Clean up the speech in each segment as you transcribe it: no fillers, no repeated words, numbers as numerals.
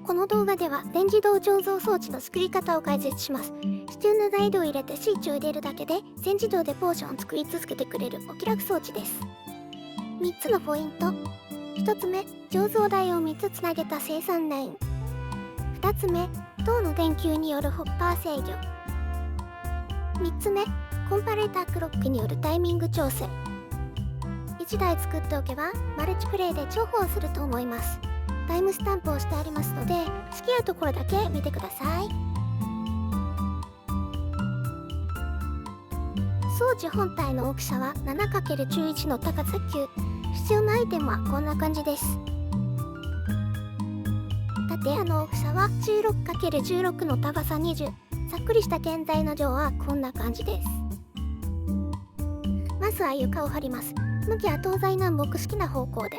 この動画では全自動醸造装置の作り方を解説します。必要な材料を入れてスイッチを入れるだけで全自動でポーションを作り続けてくれるお気楽装置です。3つのポイント。1つ目、醸造台を3つつなげた生産ライン。2つ目、銅の電球によるホッパー制御。3つ目、コンパレータークロックによるタイミング調整。1台作っておけばマルチプレイで重宝すると思います。タイムスタンプをしてありますので、好きなところだけ見てください。装置本体の大きさは 7×11 の高さ9。必要なアイテムはこんな感じです。建屋の大きさは 16×16 の高さ20。ざっくりした建材の量はこんな感じです。まずは床を張ります。向きは東西南北好きな方向で。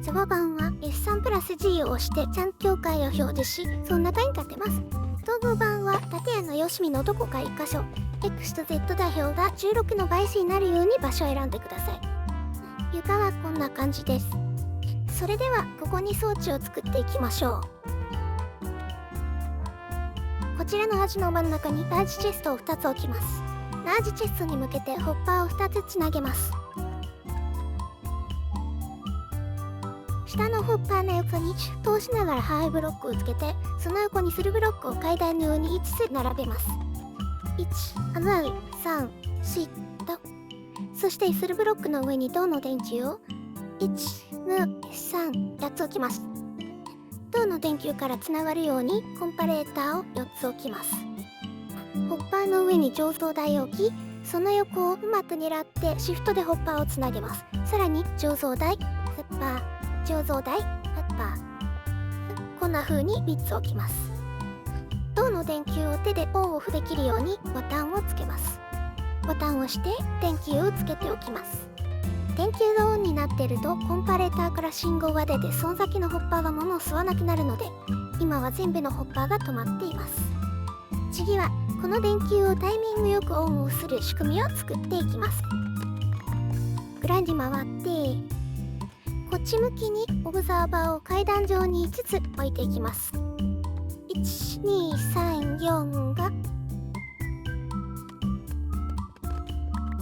座場板は F3 プラス G を押してちゃん境界を表示し、その中に立てます。頭部板は建屋の四隅のどこか1箇所、X と Z 座標が16の倍数になるように場所を選んでください。床はこんな感じです。それではここに装置を作っていきましょう。こちらの端の真ん中にラージチェストを2つ置きます。ラージチェストに向けてホッパーを2つつなげます。下のホッパーの横に通しながらハイブロックをつけて、その横にスルブロックを階段のように5つ並べます。1、2、3、4と。そしてスルブロックの上に銅の電球を1、2、3、8つ置きます。銅の電球からつながるようにコンパレーターを4つ置きます。ホッパーの上に醸造台を置き、その横をうまく狙ってシフトでホッパーをつなげます。さらに醸造台、ホッパー、醸造台、ホッパー。こんな風に3つ置きます。銅の電球を手でオンオフできるようにボタンをつけます。ボタンを押して電球をつけておきます。電球がオンになっているとコンパレーターから信号が出て、その先のホッパーが物を吸わなくなるので、今は全部のホッパーが止まっています。次はこの電球をタイミングよくオンオフする仕組みを作っていきます。裏に回ってこっち向きにオブザーバーを階段上に5つ置いていきます。1、2、3、4、5。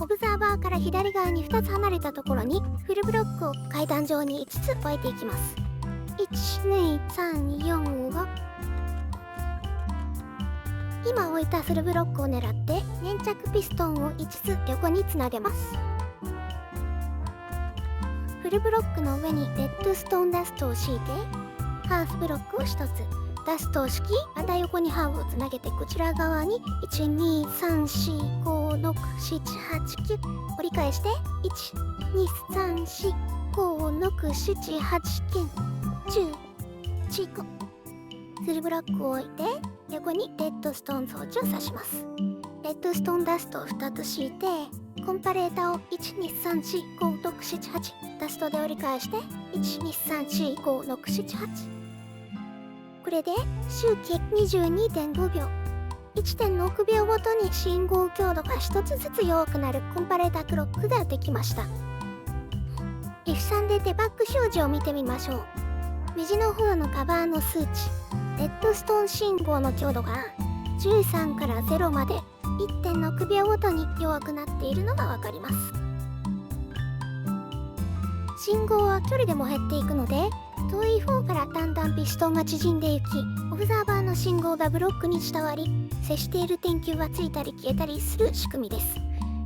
オブザーバーから左側に2つ離れたところにフルブロックを階段上に5つ置いていきます。1、2、3、4、5。今置いたフルブロックを狙って粘着ピストンを5つ横につなげます。フルブロックの上にレッドストーンダストを敷いて、ハーフブロックを1つ、ダストを敷き、また横にハーフをつなげてこちら側に1、2、3、4、5、6、7、8、9。折り返して1、2、3、4、5、6、7、8、9、10、15。フルブロックを置いて横にレッドストーン装置を挿します。レッドストーンダストを2つ敷いて、コンパレーターを1、2、3、4、5、6、7、8。ダストで折り返して1、2、3、4、5、6、7、8。これで周期 22.5 秒。1.6 秒ごとに信号強度が1つずつ弱くなるコンパレータークロックができました。F3 でデバッグ表示を見てみましょう。右の方のカバーの数値、レッドストーン信号の強度が13から0まで 1.6 秒ごとに弱くなっているのがわかります。信号は距離でも減っていくので、遠い方からだんだんピストンが縮んでいき、オブザーバーの信号がブロックに伝わり、接している電球がついたり消えたりする仕組みです。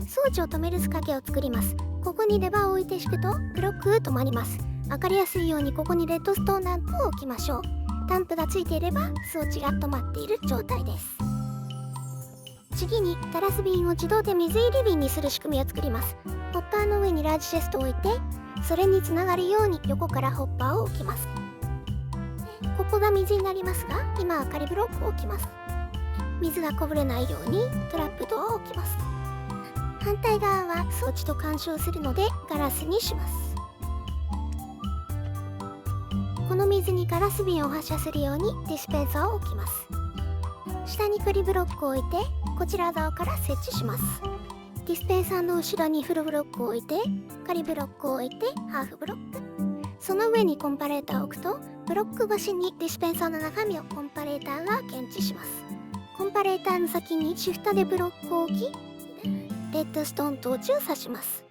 装置を止める仕掛けを作ります。ここにレバーを置いて引くとブロック止まります。わかりやすいようにここにレッドストーンランプを置きましょう。ランプがついていれば装置が止まっている状態です。次にガラス瓶を自動で水入り瓶にする仕組みを作ります。ホッパーの上にラージチェストを置いて、それにつながるように横からホッパーを置きます。ここが水になりますが、今は仮ブロックを置きます。水がこぼれないようにトラップドアを置きます。反対側は装置と干渉するのでガラスにします。この水にガラス瓶を発射するようにディスペンサーを置きます。下に仮ブロックを置いてこちら側から設置します。ディスペンサーの後ろにフルブロックを置いて仮ブロックを置いてハーフブロック、その上にコンパレーターを置くと、ブロック越しにディスペンサーの中身をコンパレーターが検知します。コンパレーターの先にシフトでブロックを置き、レッドストーントーチを刺します。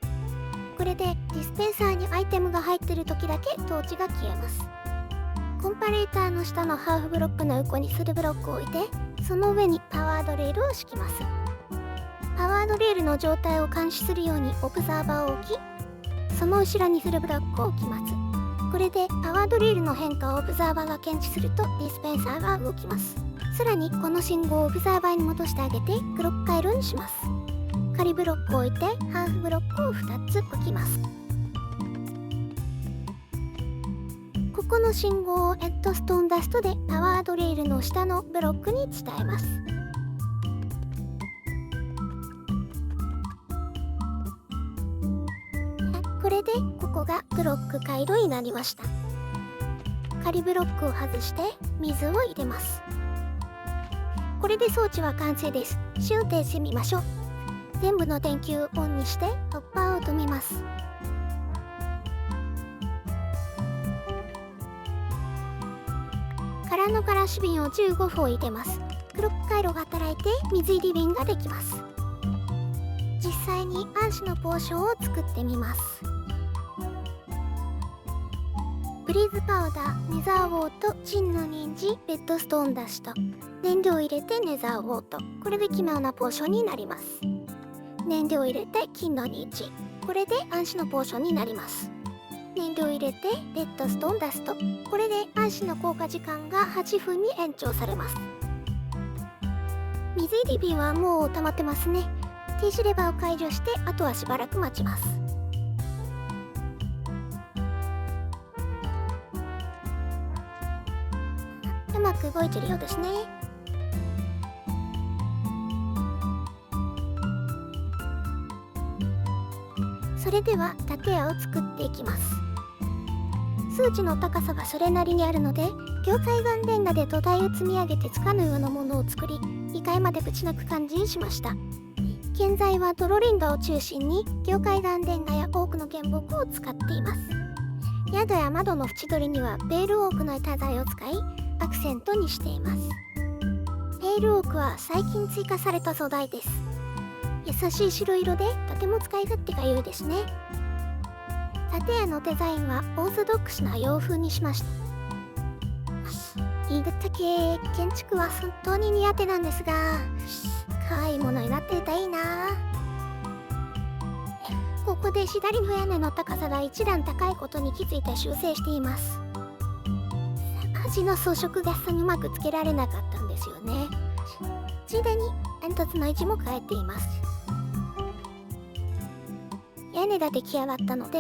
これでディスペンサーにアイテムが入っている時だけトーチが消えます。コンパレーターの下のハーフブロックの横にスルブロックを置いて、その上にパワードレールを敷きます。パワードレールの状態を監視するようにオブザーバーを置き、その後ろにスルブロックを置きます。これでパワードレールの変化をオブザーバーが検知するとディスペンサーが動きます。さらにこの信号をオブザーバーに戻してあげてクロック回路にします。仮ブロックを置いてハーフブロックを2つ置きます。ここの信号をレッドストーンダストでパワードレールの下のブロックに伝えます。これでここがブロック回路になりました。仮ブロックを外して水を入れます。これで装置は完成です。終点してみましょう。全部の電球をオンにしてホッパーを止めます。空のガラス瓶を15本入れます。クロック回路が働いて水入り瓶ができます。実際に暗視のポーションを作ってみます。ブリーズパウダー、ネザーウォート、ジンのニンジン、レッドストーンダスト、燃料入れてネザーウォート、これで奇妙なポーションになります。燃料入れて金のニンジン、これで暗視のポーションになります。燃料入れてレッドストーンダスト、これで暗視の効果時間が8分に延長されます。水入り瓶はもう溜まってますね。停止レバーを解除してあとはしばらく待ちます。うまく動いてるようですね。それでは建屋を作っていきます。数値の高さがそれなりにあるので、業界岩レンガで土台を積み上げてつかぬようなものを作り、2階までぶち抜く感じにしました。現在は泥レンガを中心に業界岩レンガや多くの原木を使っています。宿や窓の縁取りにはベールオークの板材を使い、アクセントにしています。ペールオークは最近追加された素材です。優しい白色でとても使い勝手が良いですね。建屋のデザインはオーソドックスな洋風にしました。言いだけ建築は本当に苦手なんですが、可愛いものになっていたらいいな。ここで左の屋根の高さが一段高いことに気づいて修正しています。端の装飾がうまくつけられなかったんですよね。ついでに煙突の位置も変えています。屋根が出来上がったので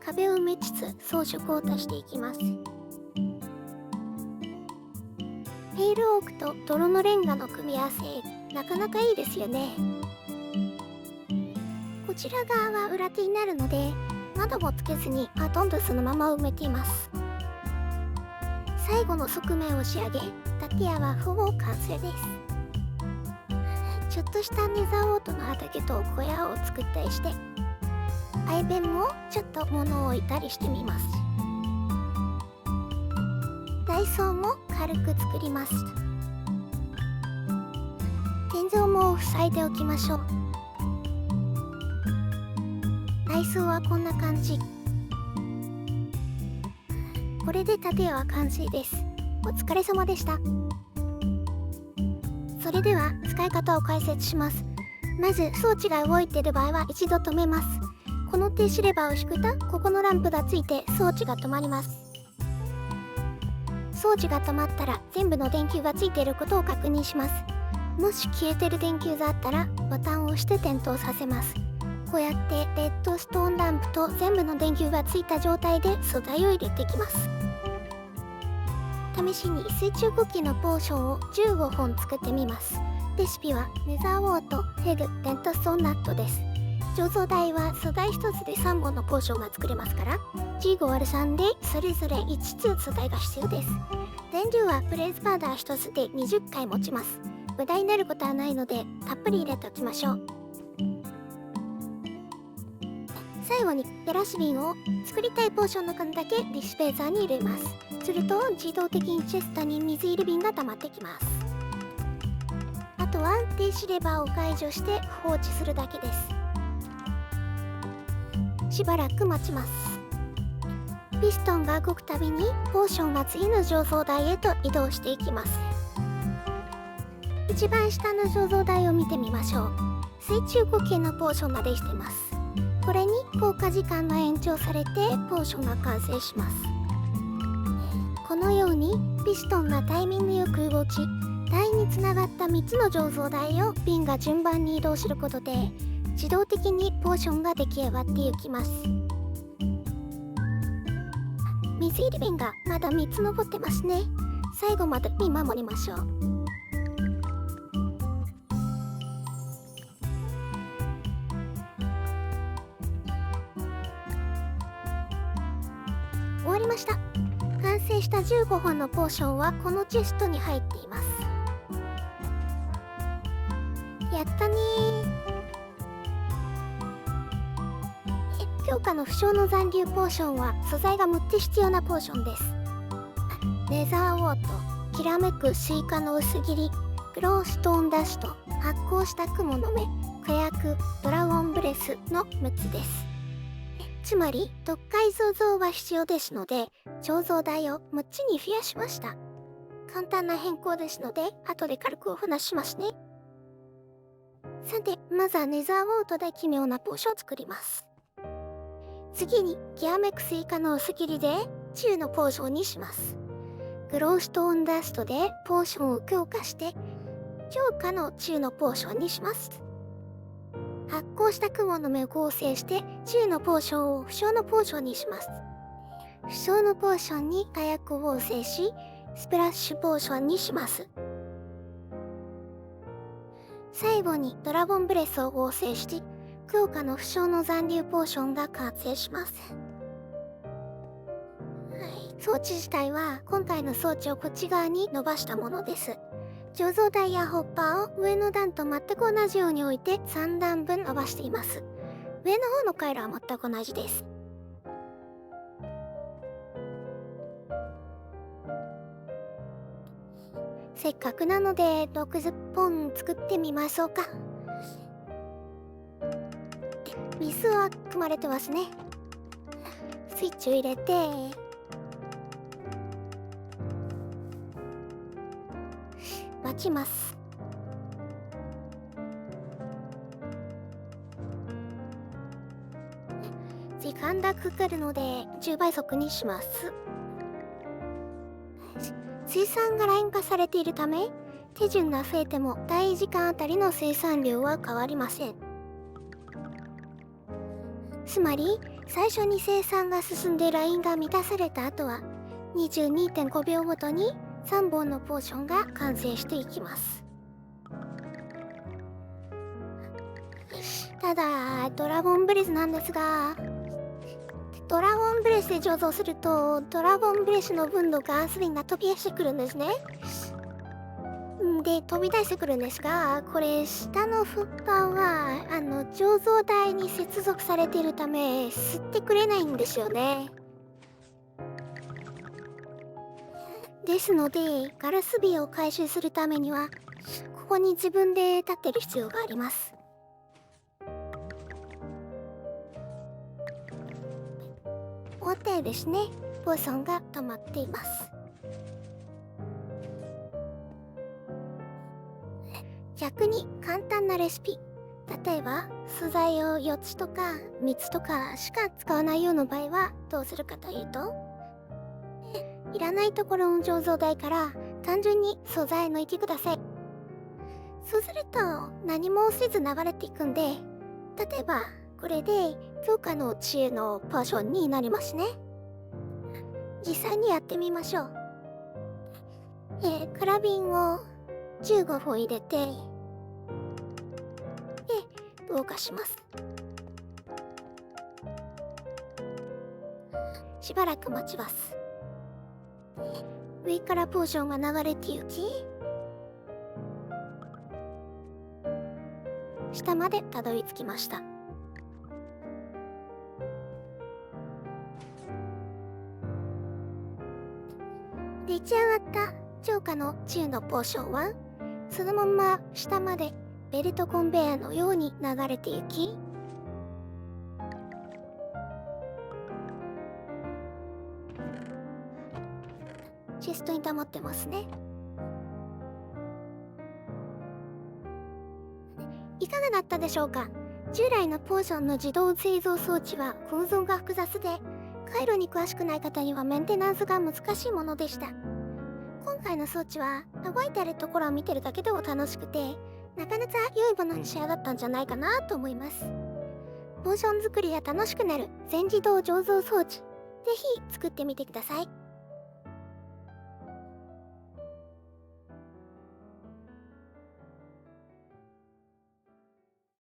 壁を埋めつつ装飾を足していきます。ペールオークと泥のレンガの組み合わせ、なかなかいいですよね。こちら側は裏手になるので窓もつけずにほとんどそのまま埋めています。最後の側面を仕上げ、建屋はほぼ完成です。ちょっとしたネザーウォートの畑と小屋を作ったりして、相弁もちょっと物を置いたりしてみます。内装も軽く作ります。天井も塞いでおきましょう。内装はこんな感じ。これで建屋は完成です。お疲れ様でした。それでは使い方を解説します。まず装置が動いている場合は一度止めます。この停止レバーを引くとここのランプがついて装置が止まります。装置が止まったら全部の電球がついていることを確認します。もし消えてる電球があったらボタンを押して点灯させます。こうやってレッドストーンランプと全部の電球がついた状態で素材を入れていきます。試しに水中呼吸のポーションを15本作ってみます。レシピはネザーウォート、ヘグ、レッドストーンナットです。醸造台は素材1つで3本のポーションが作れますから 15÷3 でそれぞれ5つ素材が必要です。燃料はブレイズパウダー1つで20回持ちます。無駄になることはないのでたっぷり入れておきましょう。最後にペラシビンを作りたいポーションの数だけディスペンサーに入れます。すると自動的にチェストに水入り瓶が溜まってきます。あとは電子レバーを解除して放置するだけです。しばらく待ちます。ピストンが動くたびにポーションが次の醸造台へと移動していきます。一番下の醸造台を見てみましょう。水中呼吸のポーションができています。これに効果時間が延長されてポーションが完成します。このようにピストンがタイミングよく動き、台につながった3つの醸造台を瓶が順番に移動することで自動的にポーションが出来上がっていきます。水入り瓶がまだ3つ残ってますね。最後まで見守りましょう。終わりました。完成した15本のポーションはこのチェストに入っています。やったねー。強化の負傷の残留ポーションは素材が6つ必要なポーションです。レザーウォート、きらめくスイカの薄切り、グローストーンダスト、発光した雲の目、火薬、ドラゴンブレスの6つです。つまり特解造像は必要ですので醸造台を6つに増やしました。簡単な変更ですので後で軽くお話ししますね。さてまずはネザーウォートで奇妙なポーションを作ります。次にギアメクスイカの薄切りで中のポーションにします。グローストーンダストでポーションを強化して強化の中のポーションにします。発光した雲の目を合成して中のポーションを負傷のポーションにします。負傷のポーションに火薬を合成しスプラッシュポーションにします。最後にドラゴンブレスを合成して強化の負傷の残留ポーションが完成します。装置自体は今回の装置をこっち側に伸ばしたものです。醸造台やホッパーを上の段と全く同じように置いて3段分伸ばしています。上の方の回路は全く同じです。せっかくなので60本作ってみましょうか。水は含まれてますね。スイッチを入れて待ちます。時間がかかるので10倍速にします。生産がライン化されているため手順が増えても第時間あたりの生産量は変わりません。つまり最初に生産が進んでラインが満たされた後は 22.5 秒ごとに3本のポーションが完成していきます。ただドラゴンブレスなんですが、ドラゴンブレスで醸造するとドラゴンブレスの分のガス瓶が飛び出してくるんですね。で飛び出してくるんですが、これ下のフッカーは醸造台に接続されているため吸ってくれないんですよね。ですのでガラス瓶を回収するためにはここに自分で立ってる必要があります。終わったようですね。ポーションが溜まっています。逆に簡単なレシピ、例えば素材を4つとか3つとかしか使わないような場合はどうするかというと、いらないところの醸造台から単純に素材抜いてください。そうすると何もせず流れていくんで、例えばこれで強化の知恵のポーションになりますね。実際にやってみましょう。空瓶を15本入れて動かします。しばらく待ちます。上からポーションが流れて行き下までたどり着きました。出来上がった超過の10のポーションはそのまま下までベルトコンベヤーのように流れていき、チェストに溜まってますね。いかがだったでしょうか。従来のポーションの自動製造装置は構造が複雑で、回路に詳しくない方にはメンテナンスが難しいものでした。今回の装置は動いてるところを見てるだけでも楽しくて、なかなか良いものに仕上がったんじゃないかなと思います。ポーション作りが楽しくなる全自動醸造装置、ぜひ作ってみてください。